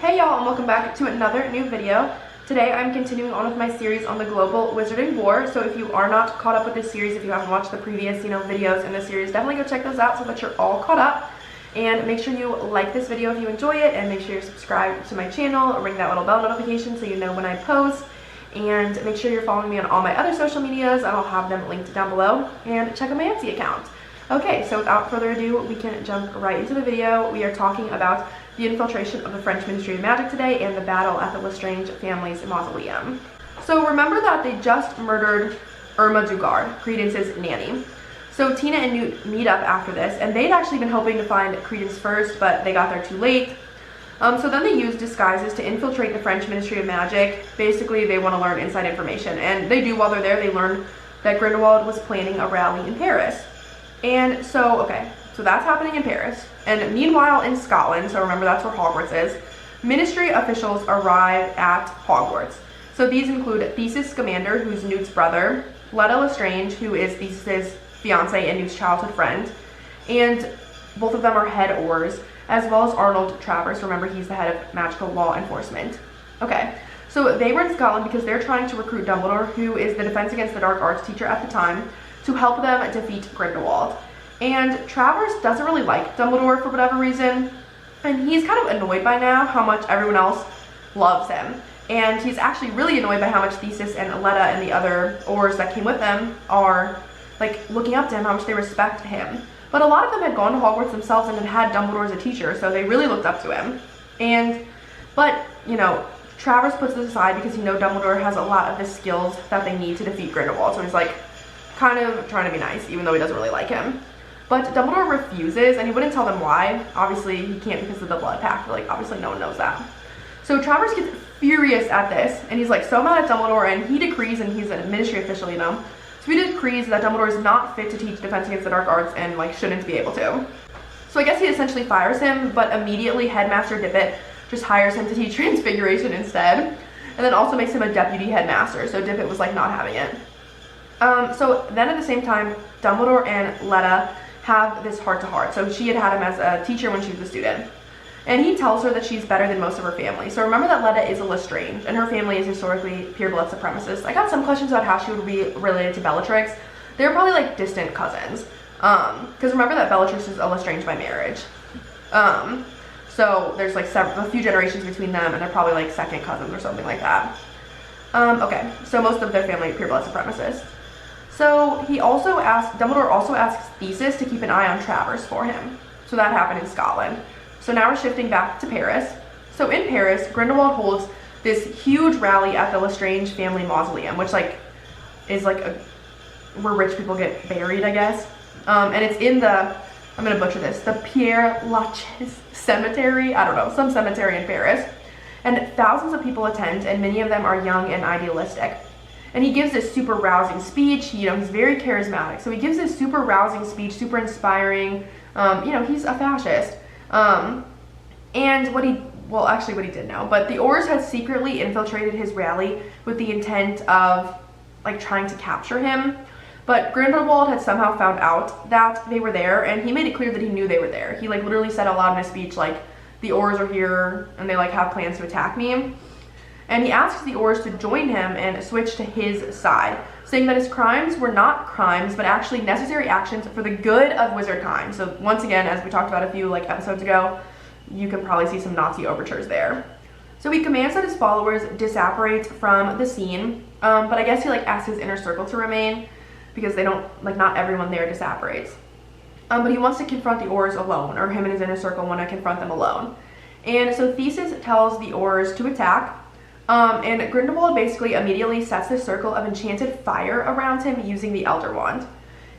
Hey y'all, and welcome back to another new video. Today I'm continuing on with my series on the global wizarding war. So if you are not caught up with this series, if you haven't watched the previous videos in this series, definitely go check those out so that you're all caught up. And make sure you like this video if you enjoy it, and make sure you're subscribed to my channel, ring that little bell notification so you know when I post, and make sure you're following me on all my other social medias. I'll have them linked down below, and check out my Etsy account. Okay, so without further ado, we can jump right into the video. We are talking about the infiltration of the French Ministry of Magic today and the battle at the Lestrange family's mausoleum. So remember that they just murdered Irma Dugard, Credence's nanny. So Tina and Newt meet up after this, and they'd actually been hoping to find Credence first, but they got there too late. So then they use disguises to infiltrate the French Ministry of Magic. Basically, they want to learn inside information, and they do. While they're there, they learn that Grindelwald was planning a rally in Paris. And so, so that's happening in Paris. And meanwhile in Scotland, so remember that's where Hogwarts is, ministry officials arrive at Hogwarts. So these include Theseus Scamander, who's Newt's brother, Letta Lestrange, who is Theseus's fiance and Newt's childhood friend, and both of them are head Aurors, as well as Arnold Travers. Remember, he's the head of magical law enforcement. Okay, so they were in Scotland because they're trying to recruit Dumbledore, who is the Defense Against the Dark Arts teacher at the time, to help them defeat Grindelwald. And Travers doesn't really like Dumbledore for whatever reason, and he's kind of annoyed by now how much everyone else loves him. And he's actually really annoyed by how much Theseus and Letta and the other Aurors that came with them are like looking up to him, how much they respect him. But a lot of them had gone to Hogwarts themselves and had Dumbledore as a teacher, so they really looked up to him. But Travers puts this aside because Dumbledore has a lot of the skills that they need to defeat Grindelwald, so he's like kind of trying to be nice, even though he doesn't really like him. But Dumbledore refuses, and he wouldn't tell them why. Obviously, he can't because of the blood pact. Like, obviously, no one knows that. So Travers gets furious at this, and he's like so mad at Dumbledore, and he decrees, and he's a ministry official, So he decrees that Dumbledore is not fit to teach Defense Against the Dark Arts and shouldn't be able to. So I guess he essentially fires him, but immediately Headmaster Dippet just hires him to teach Transfiguration instead, and then also makes him a deputy headmaster. So Dippet was not having it. So then at the same time, Dumbledore and Letta have this heart-to-heart. So she had him as a teacher when she was a student. And he tells her that she's better than most of her family. So remember that Letta is a Lestrange, and her family is historically pure blood supremacists. I got some questions about how she would be related to Bellatrix. They're probably distant cousins. Because remember that Bellatrix is a Lestrange by marriage. So there's a few generations between them, and they're probably second cousins or something like that. So most of their family are pure blood supremacists. So Dumbledore also asks Theseus to keep an eye on Travers for him. So that happened in Scotland. So now we're shifting back to Paris. So in Paris, Grindelwald holds this huge rally at the Lestrange family mausoleum, which is where rich people get buried, I guess. And it's in I'm gonna butcher this, the Père Lachaise cemetery. I don't know, some cemetery in Paris. And thousands of people attend, and many of them are young and idealistic. And he gives this super rousing speech. He's very charismatic. So he gives this super rousing speech, super inspiring. He's a fascist. And what he did know, but the Aurors had secretly infiltrated his rally with the intent of trying to capture him. But Grindelwald had somehow found out that they were there, and he made it clear that he knew they were there. He literally said out loud in his speech, the Aurors are here, and they have plans to attack me. And he asks the Aurors to join him and switch to his side, saying that his crimes were not crimes, but actually necessary actions for the good of wizardkind. So once again, as we talked about a few episodes ago, you can probably see some Nazi overtures there. So he commands that his followers disapparate from the scene, but I guess he asks his inner circle to remain, because they don't, not everyone there disapparates. But he wants to confront the Aurors alone, or him and his inner circle want to confront them alone. And so Theseus tells the Aurors to attack, and Grindelwald basically immediately sets this circle of enchanted fire around him using the Elder Wand.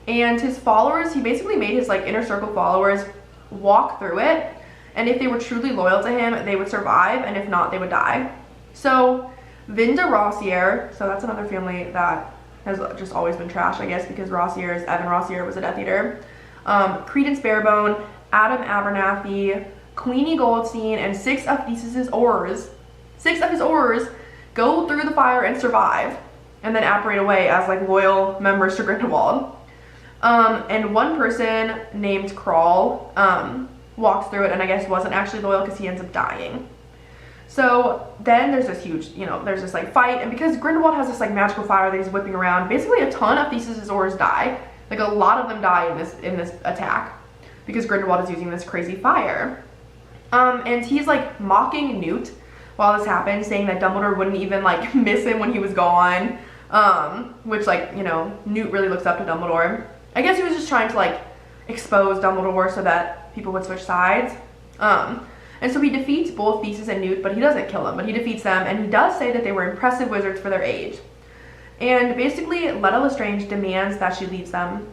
And his followers, he basically made his inner circle followers walk through it, and if they were truly loyal to him, they would survive, and if not, they would die. So Vinda Rossier, so that's another family that has just always been trash, I guess, because Evan Rossier was a Death Eater. Credence Barebone, Adam Abernathy, Queenie Goldstein, and 6 of Theseus's Aurors. 6 of his Aurors go through the fire and survive, and then apparate away as loyal members to Grindelwald. And one person named Crawl walks through it, and I guess wasn't actually loyal because he ends up dying. So then there's this huge, there's this like fight, and because Grindelwald has this like magical fire that he's whipping around, basically a ton of Theseus' Aurors die. Like a lot of them die in this attack because Grindelwald is using this crazy fire. And he's like mocking Newt while this happens, saying that Dumbledore wouldn't even like miss him when he was gone. Which like, Newt really looks up to Dumbledore. I guess he was just trying to like expose Dumbledore so that people would switch sides. And so he defeats both Theseus and Newt, but he doesn't kill them, but he defeats them, and he does say that they were impressive wizards for their age. And basically, Letta Lestrange demands that he leaves them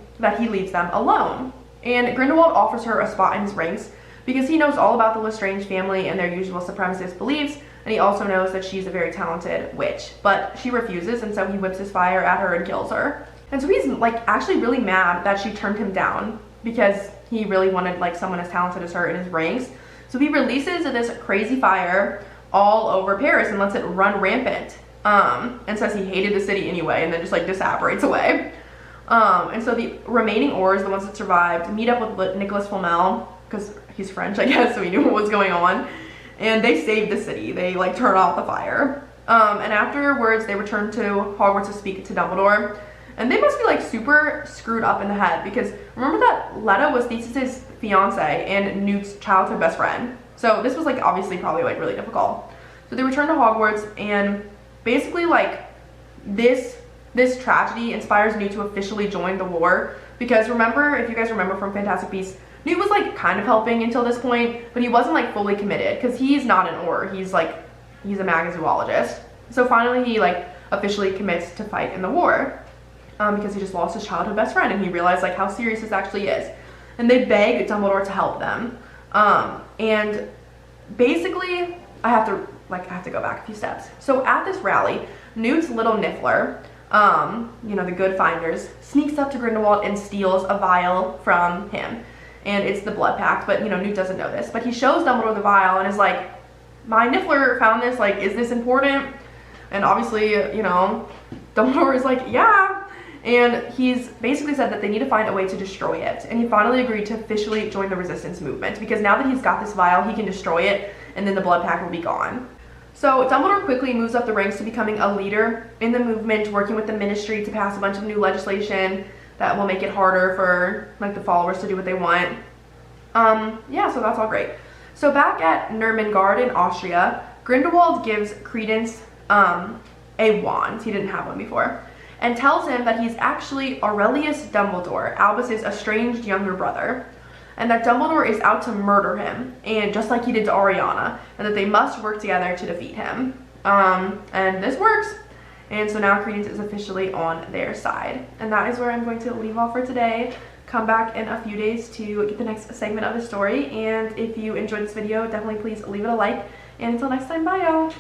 alone. And Grindelwald offers her a spot in his ranks because he knows all about the Lestrange family and their usual supremacist beliefs, and he also knows that she's a very talented witch. But she refuses, and so he whips his fire at her and kills her. And so he's like actually really mad that she turned him down because he really wanted like someone as talented as her in his ranks. So he releases this crazy fire all over Paris and lets it run rampant. And says he hated the city anyway, and then just like disapparates away. And so the remaining Aurors, the ones that survived, meet up with Nicholas Flamel, because he's French, I guess, so he knew what was going on. And they saved the city. They like turn off the fire. And afterwards, they return to Hogwarts to speak to Dumbledore. And they must be like super screwed up in the head because remember that Letta was Theseus' fiance and Newt's childhood best friend. So this was like obviously probably like really difficult. So they return to Hogwarts, and basically like this tragedy inspires Newt to officially join the war, because remember, if you guys remember from Fantastic Beasts, Newt was like kind of helping until this point, but he wasn't like fully committed because he's not an Auror. He's a magazoologist. So finally he like officially commits to fight in the war. Because he just lost his childhood best friend, and he realized like how serious this actually is. And they beg Dumbledore to help them. And basically, I have to go back a few steps. So at this rally, Newt's little Niffler, the good finders, sneaks up to Grindelwald and steals a vial from him. And it's the blood pact, but Newt doesn't know this. But he shows Dumbledore the vial and is like, my Niffler found this, like, is this important? And obviously, Dumbledore is like, yeah. And he's basically said that they need to find a way to destroy it. And he finally agreed to officially join the resistance movement, because now that he's got this vial, he can destroy it, and then the blood pact will be gone. So Dumbledore quickly moves up the ranks to becoming a leader in the movement, working with the Ministry to pass a bunch of new legislation that will make it harder for like the followers to do what they want. So that's all great. So back at Nurmengard in Austria, Grindelwald gives Credence a wand. He didn't have one before. And tells him that he's actually Aurelius Dumbledore, Albus's estranged younger brother, and that Dumbledore is out to murder him, and just like he did to Ariana, and that they must work together to defeat him. And this works. And so now Credence is officially on their side. And that is where I'm going to leave off for today. Come back in a few days to get the next segment of the story. And if you enjoyed this video, definitely please leave it a like. And until next time, bye y'all.